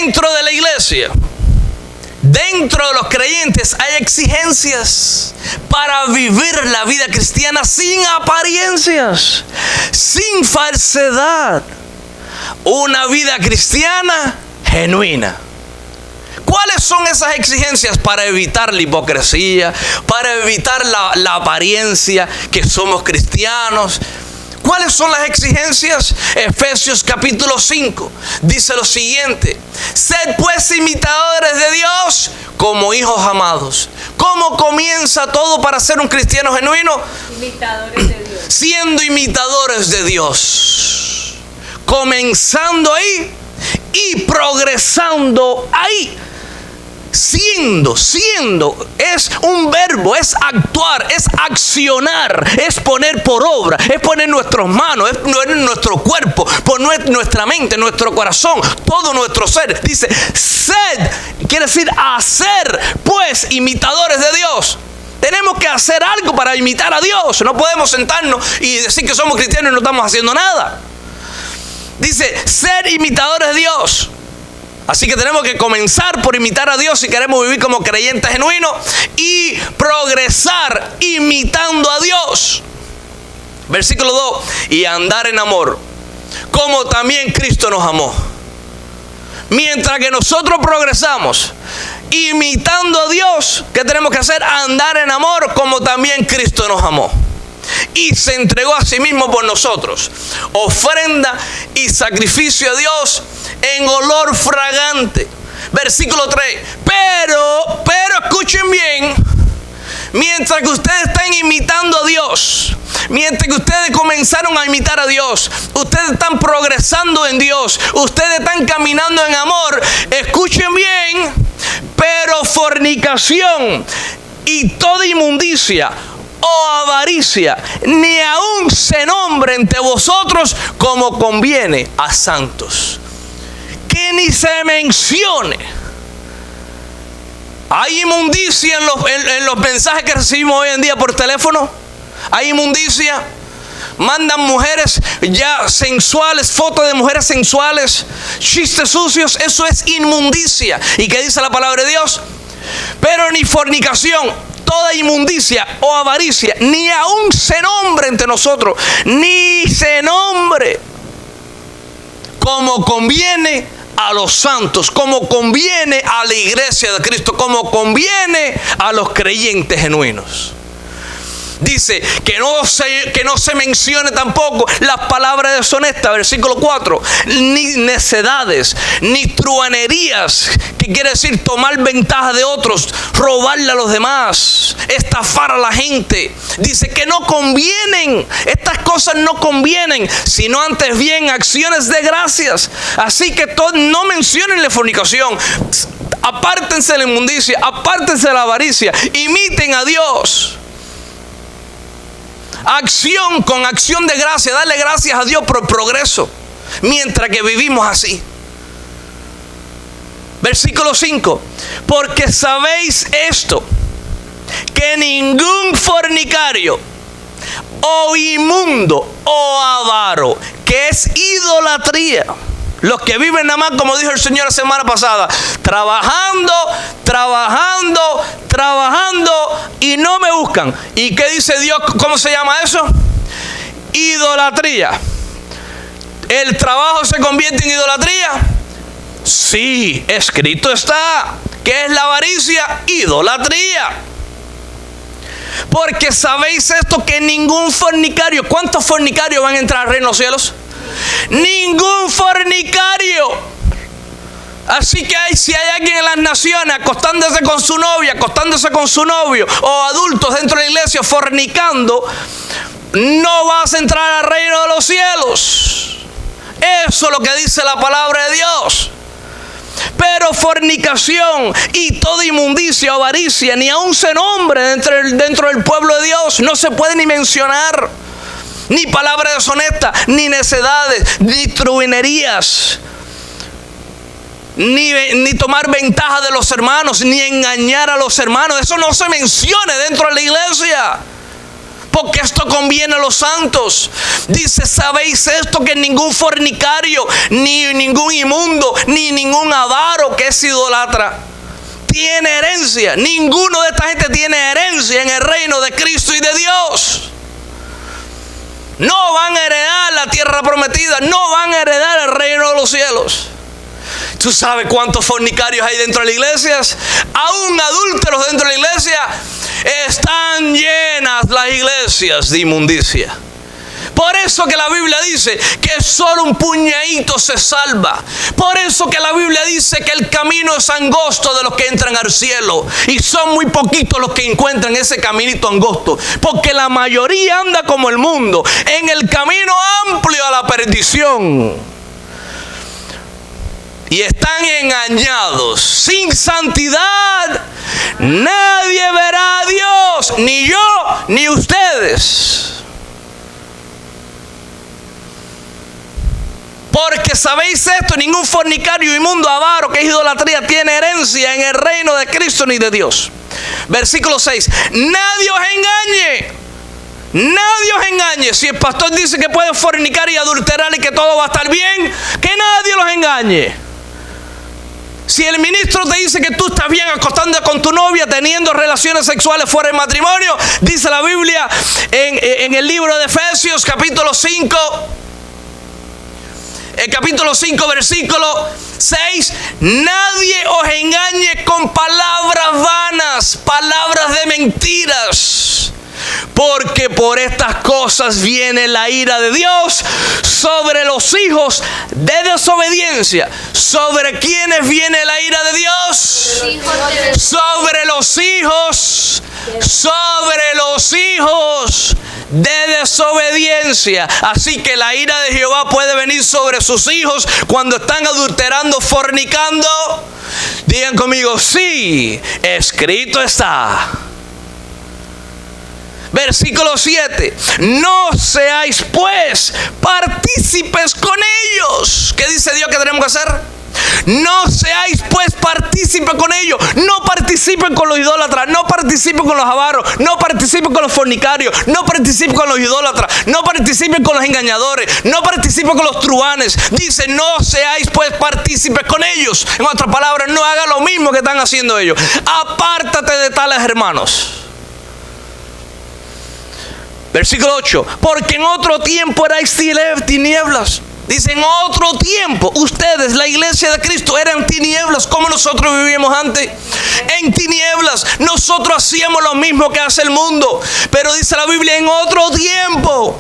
dentro de la iglesia, dentro de los creyentes, hay exigencias para vivir la vida cristiana sin apariencias, sin falsedad. Una vida cristiana genuina. ¿Cuáles son esas exigencias para evitar la hipocresía, para evitar la apariencia que somos cristianos? ¿Cuáles son las exigencias? Efesios capítulo 5 dice lo siguiente: sed pues imitadores de Dios como hijos amados. ¿Cómo comienza todo para ser un cristiano genuino? Imitadores de Dios. Siendo imitadores de Dios. Comenzando ahí y progresando ahí. Siendo, es un verbo, es actuar, es accionar, es poner por obra, es poner nuestras manos, es poner nuestro cuerpo, poner nuestra mente, nuestro corazón, todo nuestro ser. Dice, sed, quiere decir hacer, pues, imitadores de Dios. Tenemos que hacer algo para imitar a Dios. No podemos sentarnos y decir que somos cristianos y no estamos haciendo nada. Dice, ser imitadores de Dios. Así que tenemos que comenzar por imitar a Dios si queremos vivir como creyentes genuinos y progresar imitando a Dios. Versículo 2, y andar en amor, como también Cristo nos amó. Mientras que nosotros progresamos imitando a Dios, ¿qué tenemos que hacer? Andar en amor, como también Cristo nos amó. Y se entregó a sí mismo por nosotros, ofrenda y sacrificio a Dios en olor fragante. Versículo 3. Pero escuchen bien, mientras que ustedes están imitando a Dios, mientras que ustedes comenzaron a imitar a Dios, ustedes están progresando en Dios, ustedes están caminando en amor, escuchen bien, pero fornicación y toda inmundicia o avaricia, ni aún se nombre entre vosotros como conviene a santos. Que ni se mencione. Hay inmundicia en los mensajes que recibimos hoy en día por teléfono. Hay inmundicia. Mandan mujeres ya sensuales, fotos de mujeres sensuales, chistes sucios. Eso es inmundicia. ¿Y qué dice la palabra de Dios? Pero ni fornicación, toda inmundicia o avaricia, ni aún se nombre entre nosotros, ni se nombre, como conviene a los santos, como conviene a la iglesia de Cristo, como conviene a los creyentes genuinos. Dice que no se mencione tampoco las palabras deshonestas, versículo 4, ni necedades, ni truanerías, que quiere decir tomar ventaja de otros, robarle a los demás, estafar a la gente. Dice que no convienen, estas cosas no convienen, sino antes bien acciones de gracias. Así que no mencionen la fornicación, apártense de la inmundicia, apártense de la avaricia, imiten a Dios. Acción con acción de gracia, darle gracias a Dios por el progreso, mientras que vivimos así. Versículo 5, porque sabéis esto, que ningún fornicario o inmundo o avaro, que es idolatría, los que viven nada más, como dijo el Señor la semana pasada, trabajando y no me buscan. ¿Y qué dice Dios? ¿Cómo se llama eso? Idolatría. ¿El trabajo se convierte en idolatría? Sí, escrito está. ¿Qué es la avaricia? Idolatría. Porque sabéis esto, que ningún fornicario. ¿Cuántos fornicarios van a entrar al reino de los cielos? Ningún fornicario. Así que si hay alguien en las naciones acostándose con su novia, acostándose con su novio, o adultos dentro de la iglesia fornicando, no vas a entrar al reino de los cielos. Eso es lo que dice la palabra de Dios. Pero fornicación y toda inmundicia o avaricia, ni aún se nombre dentro del pueblo de Dios. No se puede ni mencionar. Ni palabras deshonestas, ni necedades, ni truinerías, ni tomar ventaja de los hermanos, ni engañar a los hermanos. Eso no se menciona dentro de la iglesia. porque esto conviene a los santos. Dice, ¿sabéis esto? Que ningún fornicario, ni ningún inmundo, ni ningún avaro que es idólatra tiene herencia. Ninguno de esta gente tiene herencia en el reino de Cristo y de Dios. No van a heredar la tierra prometida, no van a heredar el reino de los cielos. ¿Tú sabes cuántos fornicarios hay dentro de las iglesias? Aún adúlteros dentro de la iglesia. Están llenas las iglesias de inmundicia. Por eso que la Biblia dice que solo un puñadito se salva. Por eso que la Biblia dice que el camino es angosto de los que entran al cielo. Y son muy poquitos los que encuentran ese caminito angosto. Porque la mayoría anda como el mundo, en el camino amplio a la perdición. Y están engañados. Sin santidad nadie verá a Dios. Ni yo, ni ustedes. Porque sabéis esto, ningún fornicario, inmundo, avaro, que es idolatría, tiene herencia en el reino de Cristo ni de Dios. Versículo 6. Nadie os engañe. Nadie os engañe. Si el pastor dice que puede fornicar y adulterar y que todo va a estar bien, que nadie los engañe. Si el ministro te dice que tú estás bien acostándote con tu novia, teniendo relaciones sexuales fuera del matrimonio, dice la Biblia en el libro de Efesios, capítulo 5, el capítulo 5, versículo 6, nadie os engañe con palabras vanas, palabras de mentiras, porque por estas cosas viene la ira de Dios sobre los hijos de desobediencia. ¿Sobre quiénes viene la ira de Dios? Sobre los hijos de desobediencia. Así que la ira de Jehová puede venir sobre sus hijos cuando están adulterando, fornicando. Digan conmigo, sí, escrito está. Versículo 7. No seáis pues partícipes con ellos. ¿Qué dice Dios que tenemos que hacer? No seáis pues partícipes con ellos. No participen con los idólatras. No participen con los avaros. No participen con los fornicarios. No participen con los idólatras. No participen con los engañadores. No participen con los truhanes. Dice, no seáis pues partícipes con ellos. En otras palabras, no haga lo mismo que están haciendo ellos. Apártate de tales hermanos. Versículo 8. Porque en otro tiempo erais tinieblas. Dice, en otro tiempo, ustedes, la iglesia de Cristo, eran tinieblas, como nosotros vivíamos antes. En tinieblas, nosotros hacíamos lo mismo que hace el mundo. Pero dice la Biblia, en otro tiempo,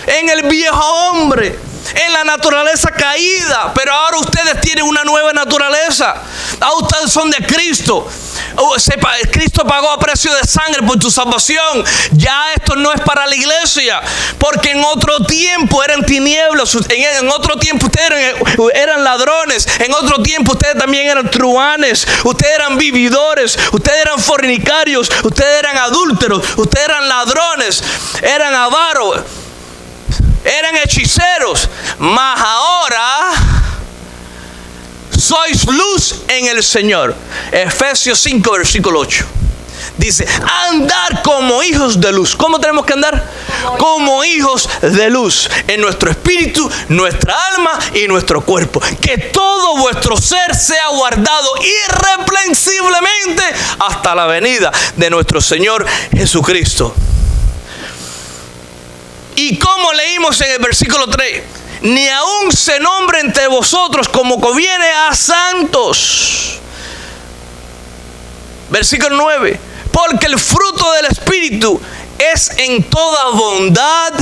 en el viejo hombre, en la naturaleza caída. Pero ahora ustedes tienen una nueva naturaleza. Ahora ustedes son de Cristo. Cristo pagó a precio de sangre por tu salvación. Ya esto no es para la iglesia, porque en otro tiempo eran tinieblas. En otro tiempo ustedes eran ladrones. En otro tiempo ustedes también eran truhanes. Ustedes eran vividores. Ustedes eran fornicarios. Ustedes eran adúlteros. Ustedes eran ladrones. Eran avaros. Eran hechiceros. Mas ahora sois luz en el Señor. Efesios 5, versículo 8. Dice, andar como hijos de luz. ¿Cómo tenemos que andar? Como hijos de luz. En nuestro espíritu, nuestra alma y nuestro cuerpo. Que todo vuestro ser sea guardado irreprensiblemente hasta la venida de nuestro Señor Jesucristo. Y como leímos en el versículo 3, ni aún se nombre entre vosotros como conviene a santos. Versículo 9. Porque el fruto del Espíritu es en toda bondad,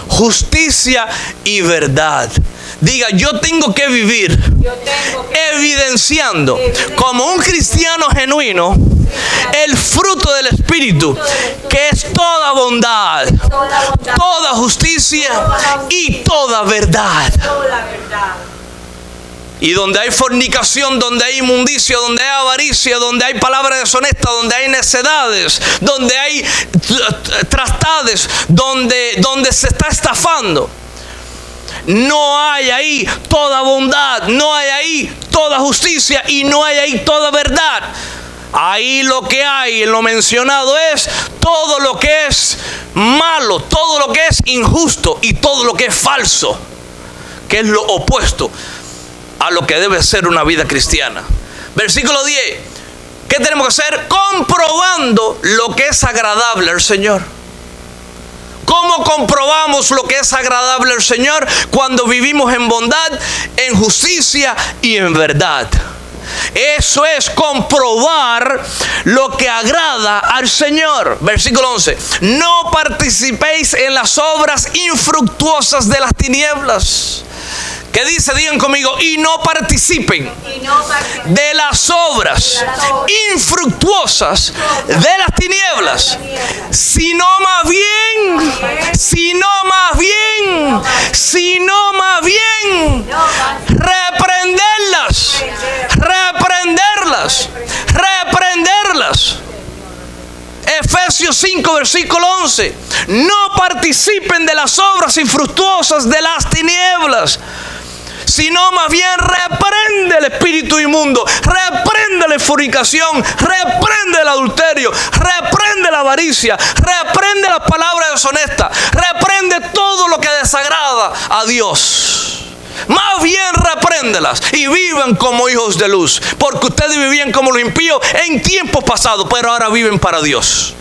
justicia y verdad. Diga, yo tengo que vivir evidenciando como un cristiano genuino el fruto del Espíritu, que es toda bondad, toda justicia y toda verdad. Y donde hay fornicación, donde hay inmundicia, donde hay avaricia, donde hay palabras deshonestas, donde hay necedades, donde hay trastades, donde se está estafando, no hay ahí toda bondad, no hay ahí toda justicia y no hay ahí toda verdad. Ahí lo que hay en lo mencionado es todo lo que es malo, todo lo que es injusto y todo lo que es falso, que es lo opuesto a lo que debe ser una vida cristiana. Versículo 10. ¿Qué tenemos que hacer? Comprobando lo que es agradable al Señor. ¿Cómo comprobamos lo que es agradable al Señor? Cuando vivimos en bondad, en justicia y en verdad. Eso es comprobar lo que agrada al Señor. Versículo 11. No participéis en las obras infructuosas de las tinieblas. ¿Qué dice? Digan conmigo. Y no participen de las obras infructuosas de las tinieblas, sino más bien reprenderlas. Efesios 5, versículo 11. No participen de las obras infructuosas de las tinieblas, sino más bien reprende el espíritu inmundo, reprende la fornicación, reprende el adulterio, reprende la avaricia, reprende las palabras deshonestas, reprende todo lo que desagrada a Dios. Más bien repréndelas y vivan como hijos de luz, porque ustedes vivían como los impíos en tiempos pasados, pero ahora viven para Dios.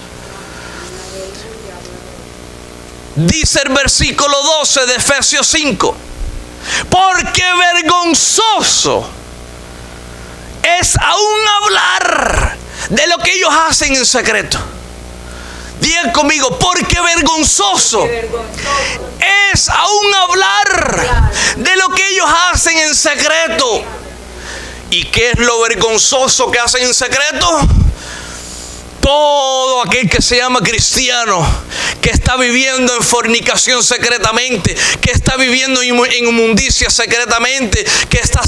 Dice el versículo 12 de Efesios 5. Porque vergonzoso es aún hablar de lo que ellos hacen en secreto. Digan conmigo, porque vergonzoso es aún hablar de lo que ellos hacen en secreto. ¿Y qué es lo vergonzoso que hacen en secreto? Todo aquel que se llama cristiano, que está viviendo en fornicación secretamente, que está viviendo en inmundicia secretamente, que está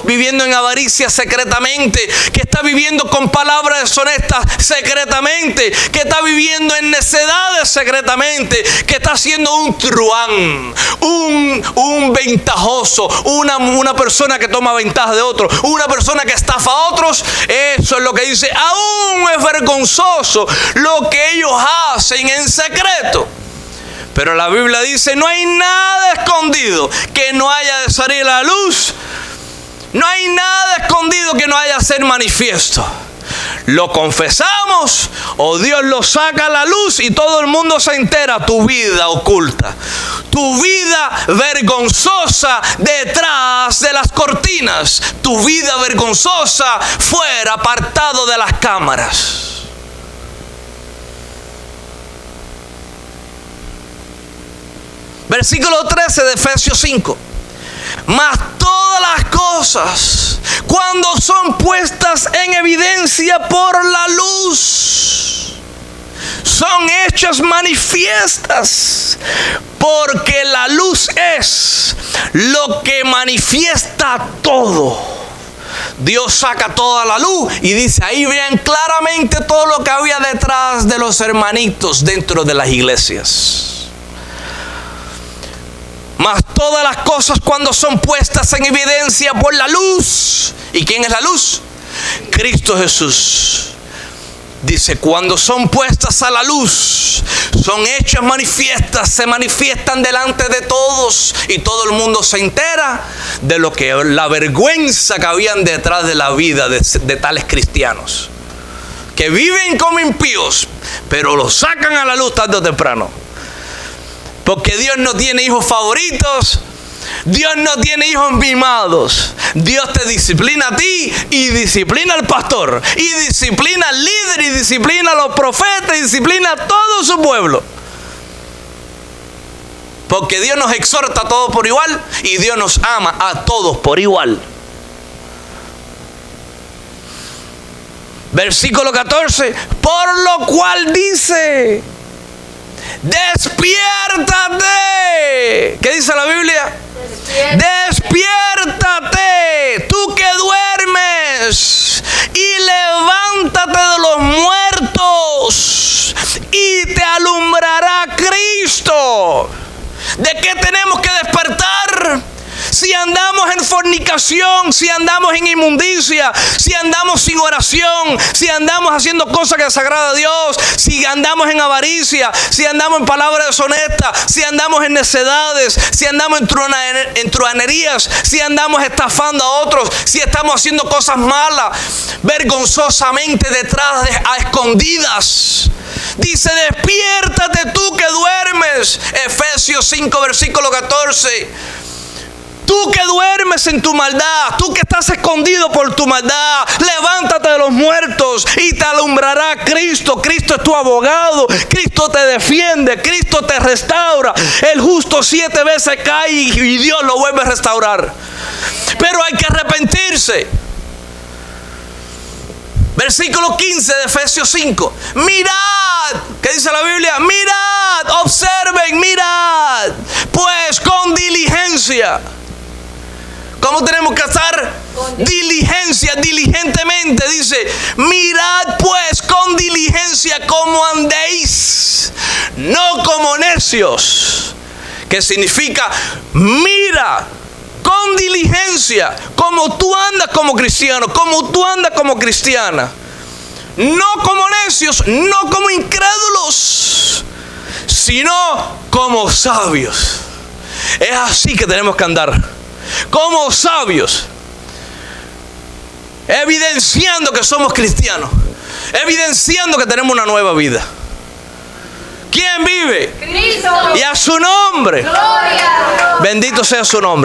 viviendo en avaricia secretamente, que está viviendo con palabras deshonestas secretamente, que está viviendo en necedades secretamente, que está siendo un truán, un ventajoso, una persona que toma ventaja de otro, una persona que estafa a otros. Eso es lo que dice, aún es vergonzoso lo que ellos hacen en secreto. Pero la Biblia dice, no hay nada escondido que no haya de salir a la luz. No hay nada escondido que no haya de ser manifiesto. Lo confesamos o Dios lo saca a la luz y todo el mundo se entera. Tu vida oculta, tu vida vergonzosa detrás de las cortinas, tu vida vergonzosa fuera, apartado de las cámaras. Versículo 13 de Efesios 5. Mas todas las cosas, cuando son puestas en evidencia por la luz, son hechas manifiestas, porque la luz es lo que manifiesta todo. Dios saca toda la luz y dice, ahí vean claramente todo lo que había detrás de los hermanitos dentro de las iglesias. Mas todas las cosas cuando son puestas en evidencia por la luz. ¿Y quién es la luz? Cristo Jesús. Dice, cuando son puestas a la luz, son hechas manifiestas, se manifiestan delante de todos y todo el mundo se entera de lo que la vergüenza que habían detrás de la vida de tales cristianos, que viven como impíos, pero los sacan a la luz tarde o temprano. Porque Dios no tiene hijos favoritos. Dios no tiene hijos mimados. Dios te disciplina a ti y disciplina al pastor, y disciplina al líder, y disciplina a los profetas, y disciplina a todo su pueblo. Porque Dios nos exhorta a todos por igual y Dios nos ama a todos por igual. Versículo 14. Por lo cual dice, despiértate. ¿Qué dice la Biblia? Despiértate, tú que duermes, y levántate de los muertos, y te alumbrará Cristo. ¿De qué tenemos que despertar? Si andamos en fornicación, si andamos en inmundicia, si andamos sin oración, si andamos haciendo cosas que desagradan a Dios, si andamos en avaricia, si andamos en palabras deshonestas, si andamos en necedades, si andamos en truhanerías, si andamos estafando a otros, si estamos haciendo cosas malas, vergonzosamente detrás a escondidas. Dice, despiértate tú que duermes. Efesios 5, versículo 14. Tú que duermes en tu maldad, tú que estás escondido por tu maldad, levántate de los muertos y te alumbrará Cristo. Cristo es tu abogado, Cristo te defiende, Cristo te restaura. El justo 7 veces cae y Dios lo vuelve a restaurar. Pero hay que arrepentirse. Versículo 15 de Efesios 5. Mirad, ¿qué dice la Biblia? Mirad, observen, mirad, pues con diligencia. ¿Cómo tenemos que estar? Diligencia, diligentemente. Dice, mirad pues con diligencia cómo andéis, no como necios. Que significa, mira con diligencia como tú andas como cristiano, como tú andas como cristiana. No como necios, no como incrédulos, sino como sabios. Es así que tenemos que andar, como sabios, evidenciando que somos cristianos, evidenciando que tenemos una nueva vida. ¿Quién vive? Cristo. Y a su nombre. Gloria a Dios. Bendito sea su nombre.